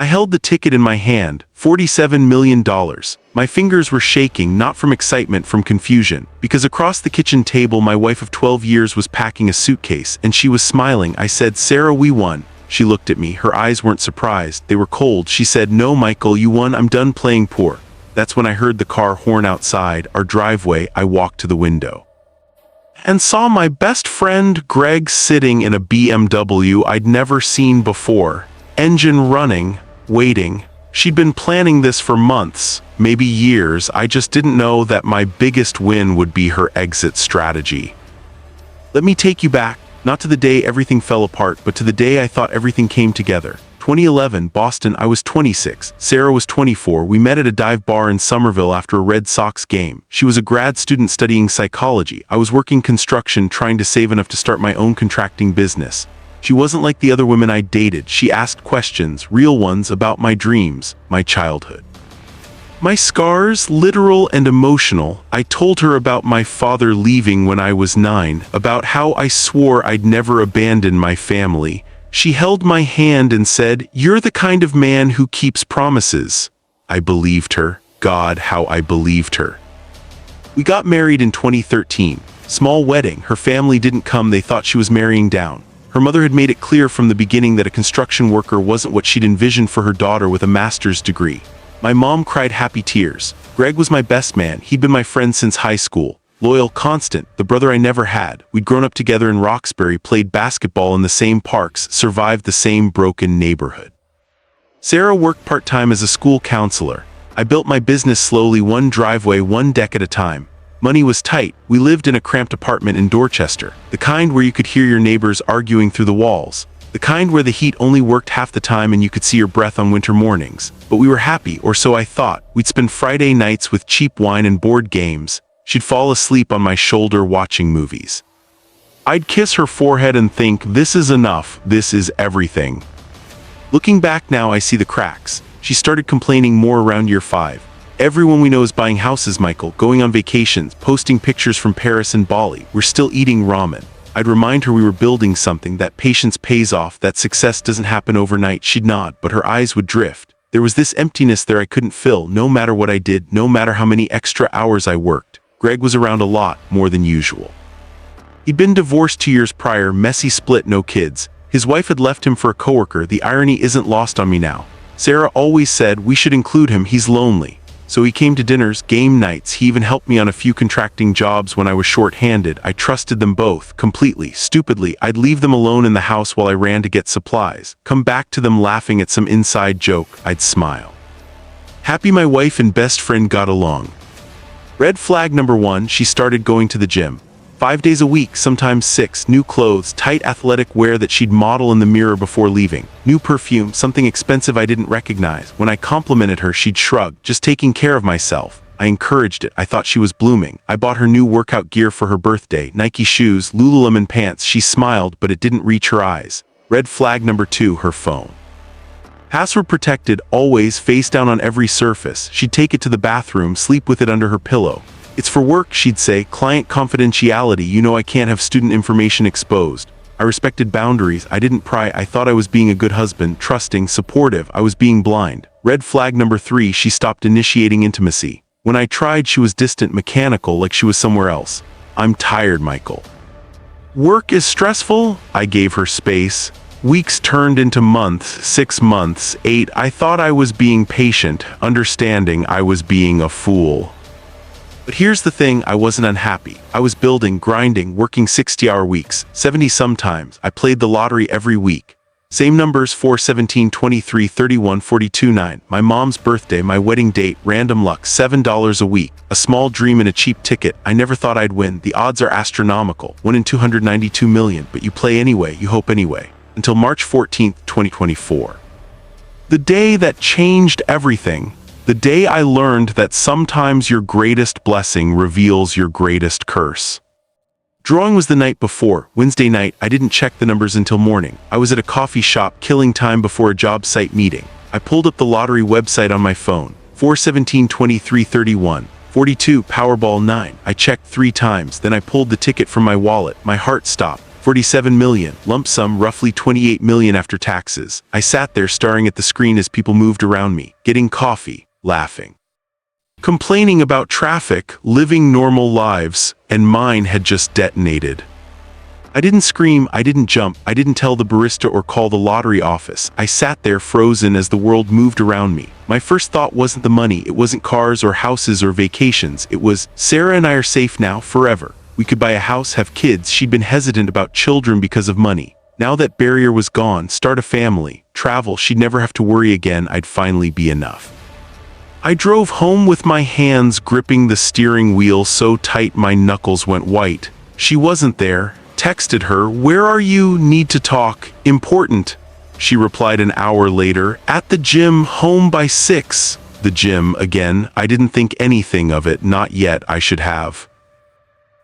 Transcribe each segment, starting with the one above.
I held the ticket in my hand, $47 million. My fingers were shaking, not from excitement, from confusion, because across the kitchen table my wife of 12 years was packing a suitcase, and she was smiling. I said, "Sarah, we won." She looked at me. Her eyes weren't surprised, they were cold. She said, "No, Michael, you won. I'm done playing poor." That's when I heard the car horn outside our driveway. I walked to the window and saw my best friend Greg sitting in a BMW I'd never seen before. Engine running, waiting. She'd been planning this for months, maybe years. I just didn't know that my biggest win would be her exit strategy. Let me take you back, not to the day everything fell apart, but to the day I thought everything came together. 2011, Boston. I was 26. Sarah was 24. We met at a dive bar in Somerville after a Red Sox game. She was a grad student studying psychology. I was working construction, trying to save enough to start my own contracting business. She wasn't like the other women I dated. She asked questions, real ones, about my dreams, my childhood, my scars, literal and emotional. I told her about my father leaving when I was 9, about how I swore I'd never abandon my family. She held my hand and said, "You're the kind of man who keeps promises." I believed her. God, how I believed her. We got married in 2013. Small wedding. Her family didn't come. They thought she was marrying down. Her mother had made it clear from the beginning that a construction worker wasn't what she'd envisioned for her daughter with a master's degree. My mom cried happy tears. Greg was my best man. He'd been my friend since high school. Loyal, constant, the brother I never had. We'd grown up together in Roxbury, played basketball in the same parks, survived the same broken neighborhood. Sarah worked part-time as a school counselor. I built my business slowly, one driveway, one deck at a time. Money was tight. We lived in a cramped apartment in Dorchester, the kind where you could hear your neighbors arguing through the walls, the kind where the heat only worked half the time and you could see your breath on winter mornings. But we were happy, or so I thought. We'd spend Friday nights with cheap wine and board games. She'd fall asleep on my shoulder watching movies. I'd kiss her forehead and think, this is enough, this is everything. Looking back now, I see the cracks. She started complaining more around year 5. Everyone we know is buying houses, Michael, going on vacations, posting pictures from Paris and Bali. We're still eating ramen. I'd remind her we were building something, that patience pays off, that success doesn't happen overnight. She'd nod, but her eyes would drift. There was this emptiness there I couldn't fill, no matter what I did, no matter how many extra hours I worked. Greg was around a lot, more than usual. He'd been divorced 2 years prior, messy split, no kids. His wife had left him for a coworker. The irony isn't lost on me now. Sarah always said we should include him, he's lonely. So he came to dinners, game nights. He even helped me on a few contracting jobs when I was short-handed. I trusted them both, completely. Stupidly, I'd leave them alone in the house while I ran to get supplies. Come back to them laughing at some inside joke. I'd smile. Happy my wife and best friend got along. Red flag number 1, she started going to the gym. 5 days a week, sometimes 6, new clothes, tight athletic wear that she'd model in the mirror before leaving. New perfume, something expensive I didn't recognize. When I complimented her, she'd shrug, just taking care of myself. I encouraged it. I thought she was blooming. I bought her new workout gear for her birthday, Nike shoes, Lululemon pants. She smiled, but it didn't reach her eyes. Red flag number 2, her phone. Password protected, always, face down on every surface. She'd take it to the bathroom, sleep with it under her pillow. It's for work, she'd say, client confidentiality, you know I can't have student information exposed. I respected boundaries. I didn't pry. I thought I was being a good husband, trusting, supportive. I was being blind. Red flag number 3, she stopped initiating intimacy. When I tried, she was distant, mechanical, like she was somewhere else. I'm tired, Michael. Work is stressful. I gave her space. Weeks turned into months, 6 months, 8. I thought I was being patient, understanding. I was being a fool. But here's the thing, I wasn't unhappy. I was building, grinding, working 60-hour weeks, 70 sometimes. I played the lottery every week. Same numbers, 4, 17, 23, 31, 42, 9. My mom's birthday, my wedding date, random luck, $7 a week. A small dream and a cheap ticket. I never thought I'd win. The odds are astronomical. 1 in 292 million. But you play anyway, you hope anyway. Until March 14th, 2024. The day that changed everything. The day I learned that sometimes your greatest blessing reveals your greatest curse. Drawing was the night before, Wednesday night. I didn't check the numbers until morning. I was at a coffee shop, killing time before a job site meeting. I pulled up the lottery website on my phone. 4, 17, 23, 31, 42, Powerball 9. I checked 3 times, then I pulled the ticket from my wallet. My heart stopped. 47 million, lump sum roughly 28 million after taxes. I sat there staring at the screen as people moved around me, getting coffee, laughing, complaining about traffic, living normal lives, and mine had just detonated. I didn't scream, I didn't jump, I didn't tell the barista or call the lottery office. I sat there frozen as the world moved around me. My first thought wasn't the money, it wasn't cars or houses or vacations. It was, Sarah and I are safe now, forever. We could buy a house, have kids. She'd been hesitant about children because of money. Now that barrier was gone, start a family, travel, she'd never have to worry again. I'd finally be enough. I drove home with my hands gripping the steering wheel so tight my knuckles went white. She wasn't there. Texted her, "Where are you? Need to talk. Important." She replied an hour later, "At the gym, home by 6. The gym, again. I didn't think anything of it, not yet, I should have.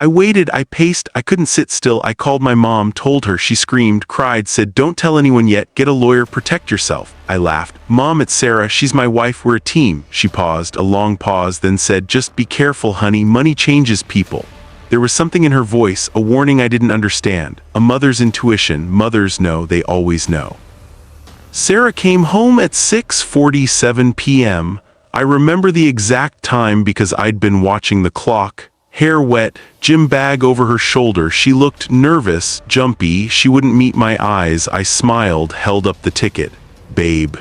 I waited, I paced, I couldn't sit still. I called my mom, told her, she screamed, cried, said, "Don't tell anyone yet, get a lawyer, protect yourself." I laughed. "Mom, it's Sarah, she's my wife, we're a team." She paused, a long pause, then said, "Just be careful, honey, money changes people." There was something in her voice, a warning I didn't understand. A mother's intuition, mothers know, they always know. Sarah came home at 6:47 p.m. I remember the exact time because I'd been watching the clock. Hair wet, gym bag over her shoulder. She looked nervous, jumpy. She wouldn't meet my eyes. I smiled, held up the ticket. "Babe,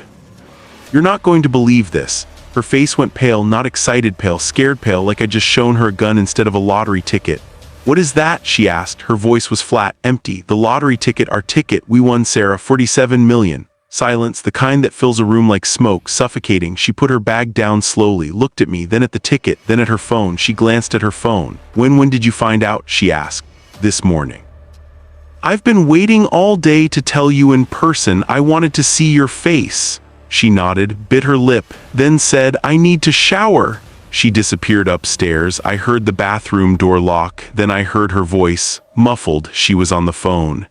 you're not going to believe this." Her face went pale, not excited pale, scared pale, like I'd just shown her a gun instead of a lottery ticket. "What is that?" she asked. Her voice was flat, empty. "The lottery ticket, our ticket. We won, Sarah, 47 million. Silence, the kind that fills a room like smoke, suffocating. She put her bag down slowly, looked at me, then at the ticket, then at her phone. She glanced at her phone. When did you find out?" she asked. "This morning." "I've been waiting all day to tell you in person. I wanted to see your face." She nodded, bit her lip, then said, "I need to shower." She disappeared upstairs. I heard the bathroom door lock, then I heard her voice, muffled. She was on the phone.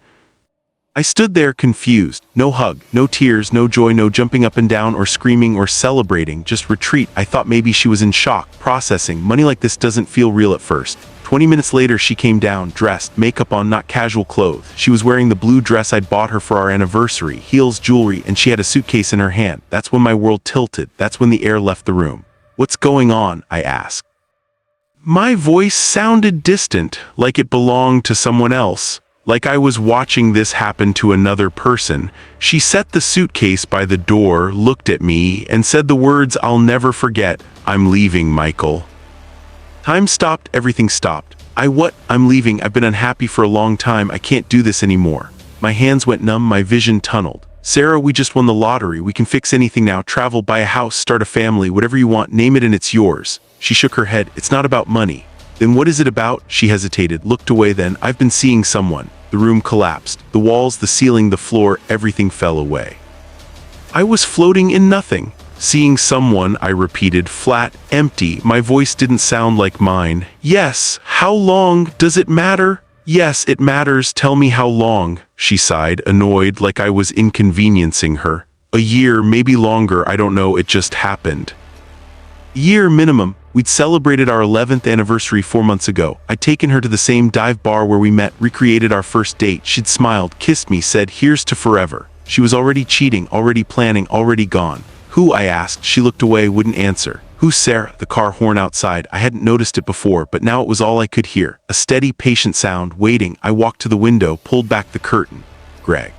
I stood there confused. No hug, no tears, no joy, no jumping up and down or screaming or celebrating, just retreat. I thought maybe she was in shock, processing. Money like this doesn't feel real at first. 20 minutes later she came down, dressed, makeup on, not casual clothes. She was wearing the blue dress I'd bought her for our anniversary, heels, jewelry, and she had a suitcase in her hand. That's when my world tilted. That's when the air left the room. "What's going on?" I asked. My voice sounded distant, like it belonged to someone else. Like I was watching this happen to another person. She set the suitcase by the door, looked at me, and said the words I'll never forget. "I'm leaving, Michael." Time stopped, everything stopped. I'm leaving, I've been unhappy for a long time, I can't do this anymore. My hands went numb, my vision tunneled. "Sarah, we just won the lottery, we can fix anything now, travel, buy a house, start a family, whatever you want, name it and it's yours." She shook her head. "It's not about money." "Then what is it about?" She hesitated, looked away then. "I've been seeing someone." The room collapsed. The walls, the ceiling, the floor, everything fell away. I was floating in nothing. "Seeing someone," I repeated, flat, empty. My voice didn't sound like mine. "Yes, how long? Does it matter?" "Yes, it matters, tell me how long." She sighed, annoyed, like I was inconveniencing her. "A year, maybe longer, I don't know, it just happened." Year minimum. We'd celebrated our 11th anniversary 4 months ago. I'd taken her to the same dive bar where we met, recreated our first date. She'd smiled, kissed me, said, "Here's to forever." She was already cheating, already planning, already gone. "Who?" I asked. She looked away, wouldn't answer. "Who's Sarah?" The car horn outside. I hadn't noticed it before, but now it was all I could hear. A steady, patient sound, waiting. I walked to the window, pulled back the curtain. Greg.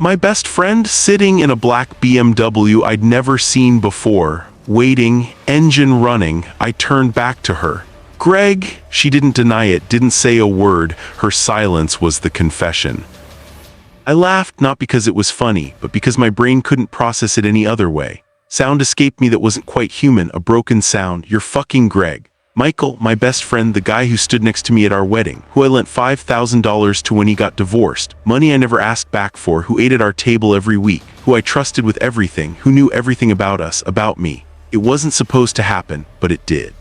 My best friend, sitting in a black BMW I'd never seen before. Waiting, engine running. I turned back to her. "Greg." She didn't deny it, didn't say a word. Her silence was the confession. I laughed, not because it was funny, but because my brain couldn't process it any other way. Sound escaped me that wasn't quite human, a broken sound. "You're fucking Greg." Michael, my best friend, the guy who stood next to me at our wedding, who I lent $5,000 to when he got divorced, money I never asked back for, who ate at our table every week, who I trusted with everything, who knew everything about us, about me. It wasn't supposed to happen, but it did.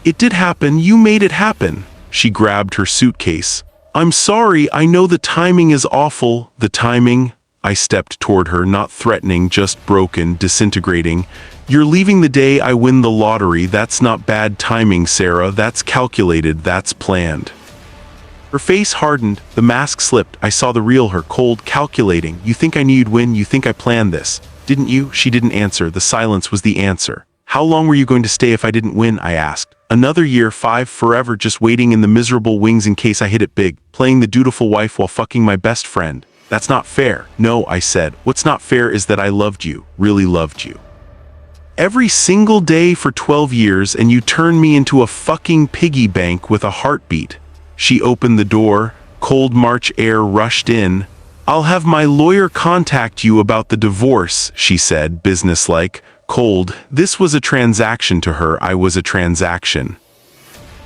"It did happen, you made it happen." She grabbed her suitcase. "I'm sorry, I know the timing is awful." "The timing?" I stepped toward her, not threatening, just broken, disintegrating. "You're leaving the day I win the lottery. That's not bad timing, Sarah. That's calculated, that's planned." Her face hardened, the mask slipped. I saw the real her, cold, calculating. You think I knew you'd win? You think I planned this? Didn't you? She didn't answer. The silence was the answer. How long were you going to stay if I didn't win? I asked. Another year, 5, forever, just waiting in the miserable wings in case I hit it big, playing the dutiful wife while fucking my best friend. That's not fair. No, I said. What's not fair is that I loved you, really loved you. Every single day for 12 years, and you turned me into a fucking piggy bank with a heartbeat. She opened the door. Cold March air rushed in. I'll have my lawyer contact you about the divorce, she said, businesslike. Cold. This was a transaction to her. I was a transaction.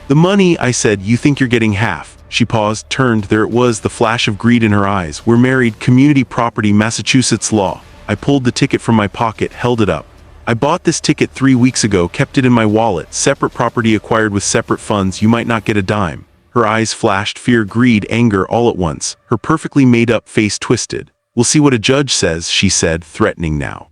The money, I said. You think you're getting half. She paused, turned. There it was, the flash of greed in her eyes. We're married, community property, Massachusetts law. I pulled the ticket from my pocket, held it up. I bought this ticket 3 weeks ago, kept it in my wallet. Separate property acquired with separate funds. You might not get a dime. Her eyes flashed, fear, greed, anger, all at once. Her perfectly made-up face twisted. We'll see what a judge says, she said, threatening now.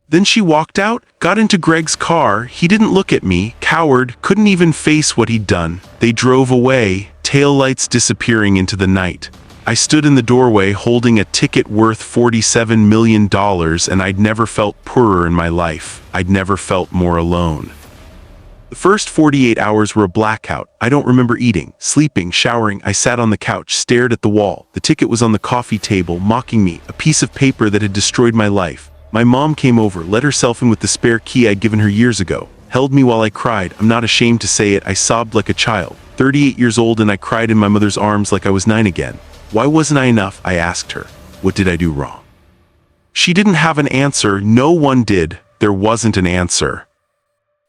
Then she walked out, got into Greg's car. He didn't look at me, coward, couldn't even face what he'd done. They drove away, taillights disappearing into the night. I stood in the doorway holding a ticket worth $47 million, and I'd never felt poorer in my life. I'd never felt more alone. The first 48 hours were a blackout. I don't remember eating, sleeping, showering. I sat on the couch, stared at the wall. The ticket was on the coffee table, mocking me, a piece of paper that had destroyed my life. My mom came over, let herself in with the spare key I'd given her years ago, held me while I cried. I'm not ashamed to say it, I sobbed like a child. 38 years old, and I cried in my mother's arms like I was 9 again. Why wasn't I enough? I asked her. What did I do wrong? She didn't have an answer. No one did. There wasn't an answer.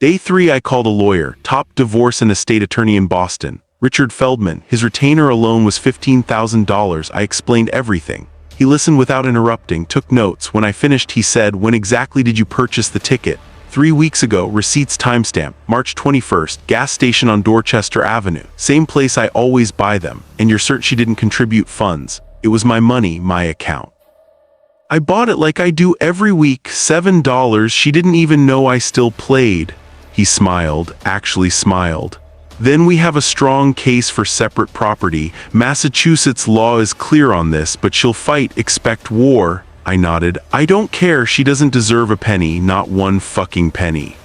Day 3, I called a lawyer, top divorce and estate attorney in Boston, Richard Feldman. His retainer alone was $15,000. I explained everything. He listened without interrupting, took notes. When I finished, he said, when exactly did you purchase the ticket? 3 weeks ago, receipts timestamp, March 21st, gas station on Dorchester Avenue. Same place I always buy them. And you're certain she didn't contribute funds? It was my money, my account. I bought it like I do every week, $7. She didn't even know I still played. He smiled, actually smiled. Then we have a strong case for separate property. Massachusetts law is clear on this, but she'll fight, expect war. I nodded. I don't care, she doesn't deserve a penny, not one fucking penny.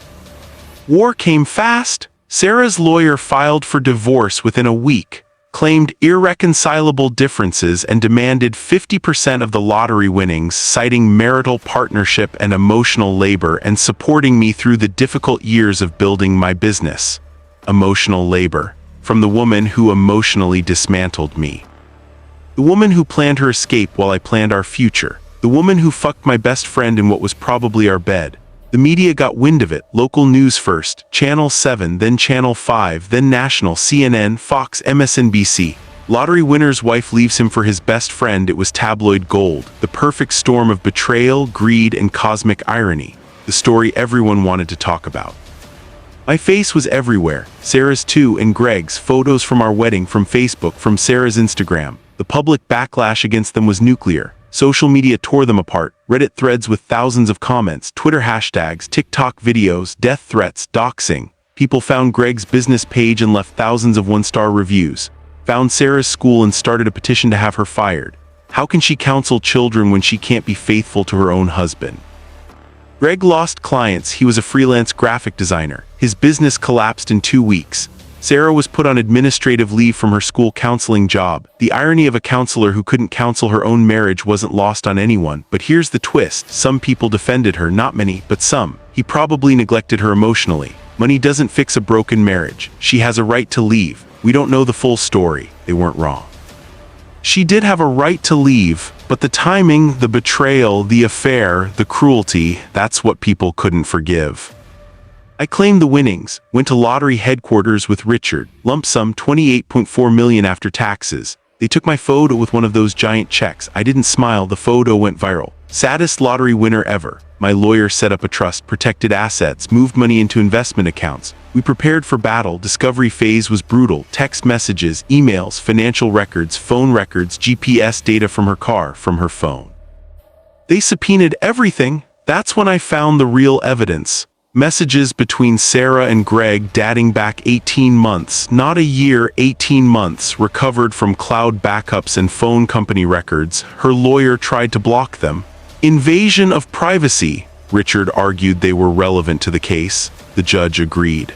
War came fast. Sarah's lawyer filed for divorce within a week, claimed irreconcilable differences, and demanded 50% of the lottery winnings, citing marital partnership and emotional labor, and supporting me through the difficult years of building my business. Emotional labor. From the woman who emotionally dismantled me. The woman who planned her escape while I planned our future. The woman who fucked my best friend in what was probably our bed. The media got wind of it. Local news first, Channel 7, then Channel 5, then national, CNN, Fox, MSNBC. Lottery winner's wife leaves him for his best friend. It was tabloid gold. The perfect storm of betrayal, greed, and cosmic irony. The story everyone wanted to talk about. My face was everywhere. Sarah's too, and Greg's. Photos from our wedding, from Facebook, from Sarah's Instagram. The public backlash against them was nuclear. Social media tore them apart. Reddit threads with thousands of comments, Twitter hashtags, TikTok videos, death threats, doxing. People found Greg's business page and left thousands of one-star reviews. Found Sarah's school and started a petition to have her fired. How can she counsel children when she can't be faithful to her own husband? Greg lost clients. He was a freelance graphic designer. His business collapsed in 2 weeks. Sarah was put on administrative leave from her school counseling job. The irony of a counselor who couldn't counsel her own marriage wasn't lost on anyone. But here's the twist. Some people defended her, not many, but some. He probably neglected her emotionally. Money doesn't fix a broken marriage. She has a right to leave. We don't know the full story. They weren't wrong. She did have a right to leave, but the timing, the betrayal, the affair, the cruelty, that's what people couldn't forgive. I claimed the winnings, went to lottery headquarters with Richard, lump sum $28.4 million after taxes. They took my photo with one of those giant checks. I didn't smile, the photo went viral. Saddest lottery winner ever. My lawyer set up a trust, protected assets, moved money into investment accounts. We prepared for battle. Discovery phase was brutal. Text messages, emails, financial records, phone records, GPS data from her car, from her phone. They subpoenaed everything. That's when I found the real evidence. Messages between Sarah and Greg dating back 18 months, not a year, 18 months, recovered from cloud backups and phone company records. Her lawyer tried to block them. Invasion of privacy. Richard argued they were relevant to the case. The judge agreed.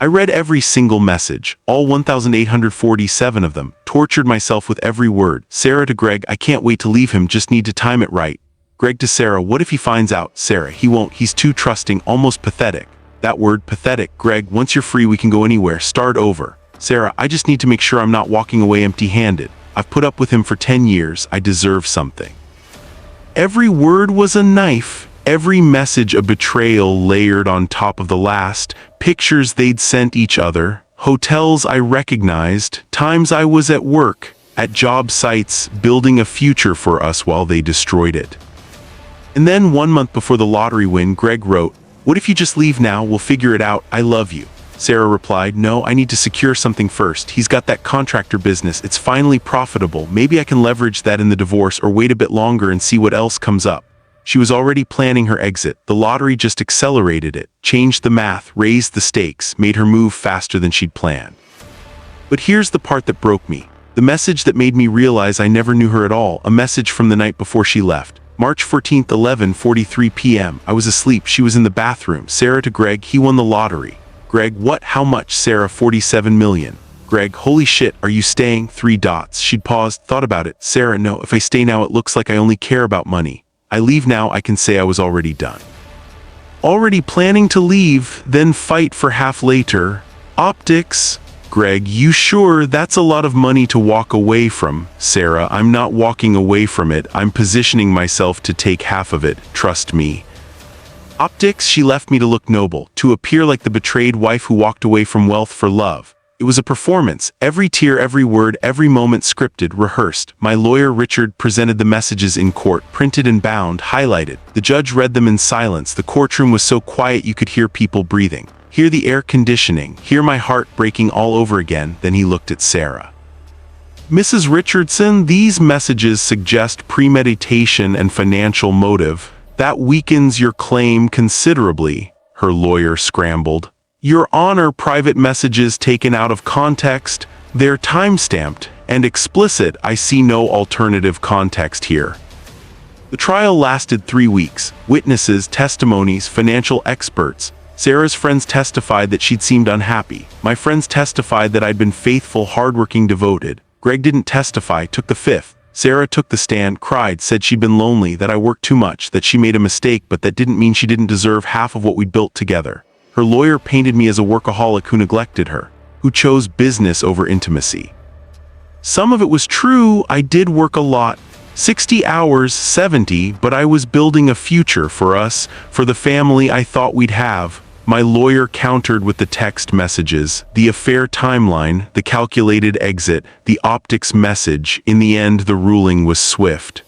I read every single message, all 1,847 of them, tortured myself with every word. Sarah to Greg, I can't wait to leave him, just need to time it right. Greg to Sarah, what if he finds out? Sarah, he won't, he's too trusting, almost pathetic. That word, pathetic. Greg, once you're free we can go anywhere, start over. Sarah, I just need to make sure I'm not walking away empty-handed. I've put up with him for 10 years, I deserve something. Every word was a knife. Every message a betrayal layered on top of the last, pictures they'd sent each other, hotels I recognized, times I was at work, at job sites, building a future for us while they destroyed it. And then 1 month before the lottery win, Greg wrote, "What if you just leave now, we'll figure it out, I love you." Sarah replied, "No, I need to secure something first. He's got that contractor business, it's finally profitable, maybe I can leverage that in the divorce or wait a bit longer and see what else comes up." She was already planning her exit. The lottery just accelerated it, changed the math, raised the stakes, made her move faster than she'd planned. But here's the part that broke me. The message that made me realize I never knew her at all, a message from the night before she left. March 14th, 11:43 p.m. I was asleep, she was in the bathroom. Sarah to Greg, he won the lottery. Greg, what, how much? Sarah, 47 million. Greg, holy shit, are you staying? 3 dots. She'd paused, thought about it. Sarah, no, if I stay now it looks like I only care about money. I leave now, I can say I was already done. Already planning to leave, then fight for half later. Optics. Greg, you sure that's a lot of money to walk away from? Sarah, I'm not walking away from it, I'm positioning myself to take half of it, trust me. Optics, she left me to look noble, to appear like the betrayed wife who walked away from wealth for love. It was a performance, every tear, every word, every moment scripted, rehearsed. My lawyer Richard presented the messages in court, printed and bound, highlighted. The judge read them in silence. The courtroom was so quiet you could hear people breathing. Hear the air conditioning, hear my heart breaking all over again. Then he looked at Sarah. Mrs. Richardson, these messages suggest premeditation and financial motive. That weakens your claim considerably, her lawyer scrambled. Your Honor, private messages taken out of context, they're time-stamped and explicit. I see no alternative context here. The trial lasted 3 weeks. Witnesses, testimonies, financial experts. Sarah's friends testified that she'd seemed unhappy. My friends testified that I'd been faithful, hardworking, devoted. Greg didn't testify, took the fifth. Sarah took the stand, cried, said she'd been lonely, that I worked too much, that she made a mistake, but that didn't mean she didn't deserve half of what we'd built together. Her lawyer painted me as a workaholic who neglected her, who chose business over intimacy. Some of it was true, I did work a lot, 60 hours, 70, but I was building a future for us, for the family I thought we'd have. My lawyer countered with the text messages, the affair timeline, the calculated exit, the optics message. In the end, the ruling was swift.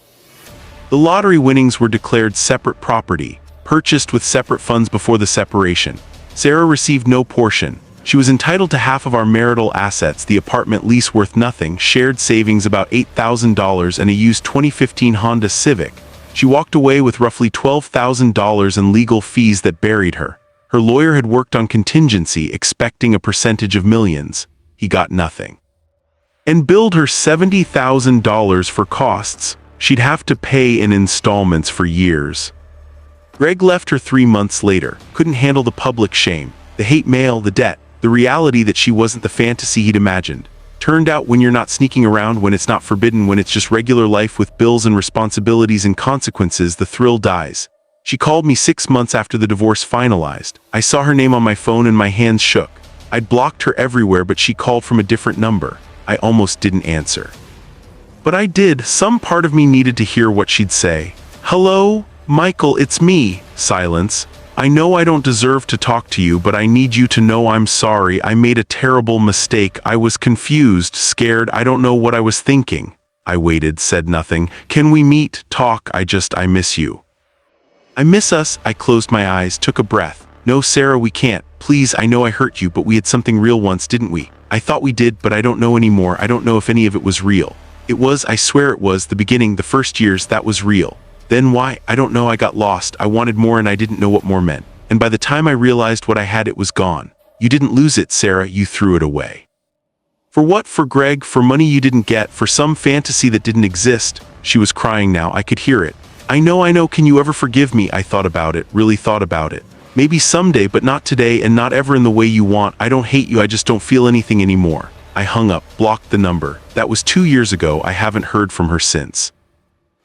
The lottery winnings were declared separate property, purchased with separate funds before the separation. Sarah received no portion. She was entitled to half of our marital assets, the apartment lease worth nothing, shared savings about $8,000 and a used 2015 Honda Civic. She walked away with roughly $12,000 in legal fees that buried her. Her lawyer had worked on contingency, expecting a percentage of millions. He got nothing. And billed her $70,000 for costs she'd have to pay in installments for years. Greg left her 3 months later, couldn't handle the public shame, the hate mail, the debt, the reality that she wasn't the fantasy he'd imagined. Turned out when you're not sneaking around, when it's not forbidden, when it's just regular life with bills and responsibilities and consequences, the thrill dies. She called me 6 months after the divorce finalized. I saw her name on my phone and my hands shook. I'd blocked her everywhere, but she called from a different number. I almost didn't answer. But I did. Some part of me needed to hear what she'd say. "Hello? Michael, it's me." Silence. "I know I don't deserve to talk to you, but I need you to know I'm sorry. I made a terrible mistake. I was confused, scared. I don't know what I was thinking." I waited, said nothing. "Can we meet, talk? I miss you." "I miss us." I closed my eyes, took a breath. "No, Sarah, we can't. Please, I know I hurt you, but we had something real once, didn't we? I thought we did, but I don't know anymore. I don't know if any of it was real. It was, I swear it was, the beginning, the first years, that was real. Then why? I don't know, I got lost. I wanted more and I didn't know what more meant. and by the time I realized what I had, it was gone. You didn't lose it, Sarah, you threw it away. For what? For Greg, for money you didn't get, for some fantasy that didn't exist. She was crying now, I could hear it. I know, can you ever forgive me? I thought about it, really thought about it. Maybe someday, but not today and not ever in the way you want. I don't hate you, I just don't feel anything anymore. I hung up, blocked the number. That was 2 years ago, I haven't heard from her since.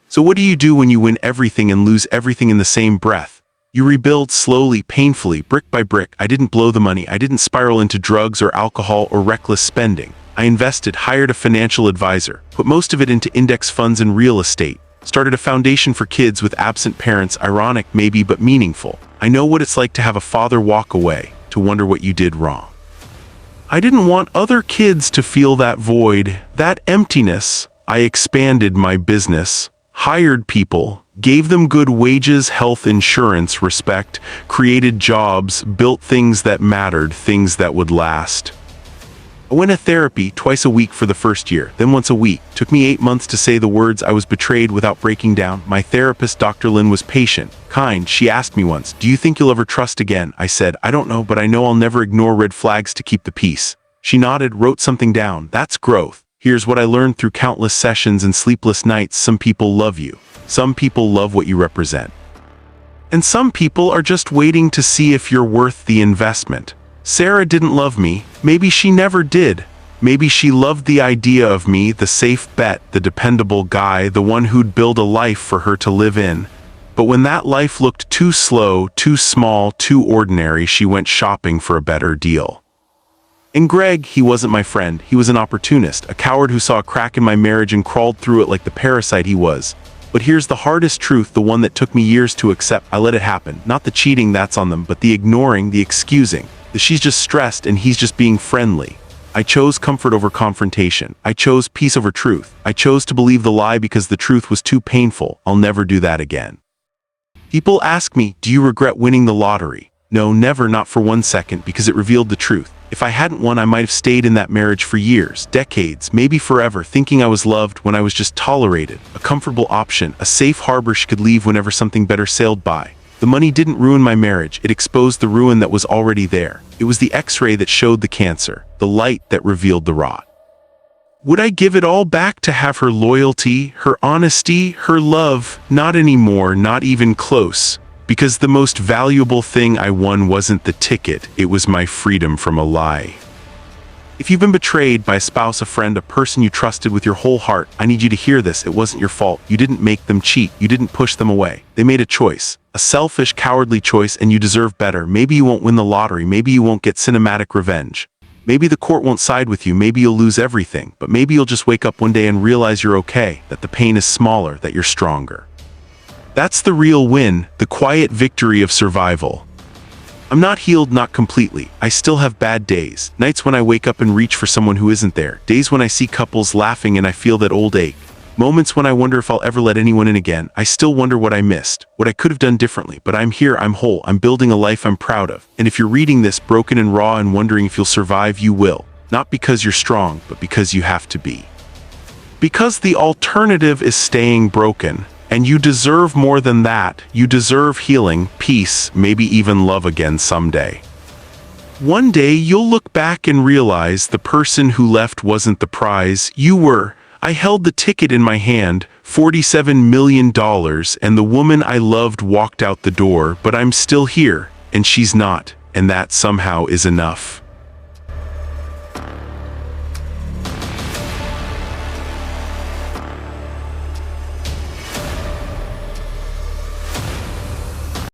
So what do you do when you win everything and lose everything in the same breath? You rebuild slowly, painfully, brick by brick. I didn't blow the money, I didn't spiral into drugs or alcohol or reckless spending. I invested, hired a financial advisor, put most of it into index funds and real estate, started a foundation for kids with absent parents, ironic maybe but meaningful. I know what it's like to have a father walk away, to wonder what you did wrong. I didn't want other kids to feel that void, that emptiness. I expanded my business, hired people, gave them good wages, health insurance, respect, created jobs, built things that mattered, things that would last. I went to therapy twice a week for the first year, then once a week. Took me 8 months to say the words I was betrayed without breaking down. My therapist, Dr. Lynn, was patient, kind. She asked me once, "Do you think you'll ever trust again?" I said, "I don't know, but I know I'll never ignore red flags to keep the peace." She nodded, wrote something down. That's growth. Here's what I learned through countless sessions and sleepless nights. Some people love you. Some people love what you represent. And some people are just waiting to see if you're worth the investment. Sarah didn't love me. Maybe she never did. Maybe she loved the idea of me, the safe bet, the dependable guy, the one who'd build a life for her to live in. But when that life looked too slow, too small, too ordinary, she went shopping for a better deal. And Greg, he wasn't my friend. He was an opportunist, a coward who saw a crack in my marriage and crawled through it like the parasite he was. But here's the hardest truth, the one that took me years to accept. I let it happen. Not the cheating, that's on them, but the ignoring, the excusing. She's just stressed and he's just being friendly. I chose comfort over confrontation. I chose peace over truth. I chose to believe the lie because the truth was too painful. I'll never do that again. People ask me, do you regret winning the lottery? No, never, not for 1 second, because it revealed the truth. If I hadn't won, I might have stayed in that marriage for years, decades, maybe forever, thinking I was loved when I was just tolerated, a comfortable option, a safe harbor she could leave whenever something better sailed by. The money didn't ruin my marriage, it exposed the ruin that was already there. It was the X-ray that showed the cancer, the light that revealed the rot. Would I give it all back to have her loyalty, her honesty, her love? Not anymore, not even close. Because the most valuable thing I won wasn't the ticket, it was my freedom from a lie. If you've been betrayed by a spouse, a friend, a person you trusted with your whole heart, I need you to hear this. It wasn't your fault. You didn't make them cheat. You didn't push them away. They made a choice. A selfish, cowardly choice, and you deserve better. Maybe you won't win the lottery. Maybe you won't get cinematic revenge. Maybe the court won't side with you. Maybe you'll lose everything. But maybe you'll just wake up one day and realize you're okay, that the pain is smaller, that you're stronger. That's the real win, the quiet victory of survival. I'm not healed, not completely. I still have bad days. Nights when I wake up and reach for someone who isn't there. Days when I see couples laughing and I feel that old ache. Moments when I wonder if I'll ever let anyone in again. I still wonder what I missed, what I could have done differently. But I'm here, I'm whole, I'm building a life I'm proud of. And if you're reading this broken and raw and wondering if you'll survive, you will. Not because you're strong, but because you have to be. Because the alternative is staying broken. And you deserve more than that. You deserve healing, peace, maybe even love again someday. One day you'll look back and realize the person who left wasn't the prize, you were. I held the ticket in my hand, $47 million, and the woman I loved walked out the door, but I'm still here, and she's not, and that somehow is enough.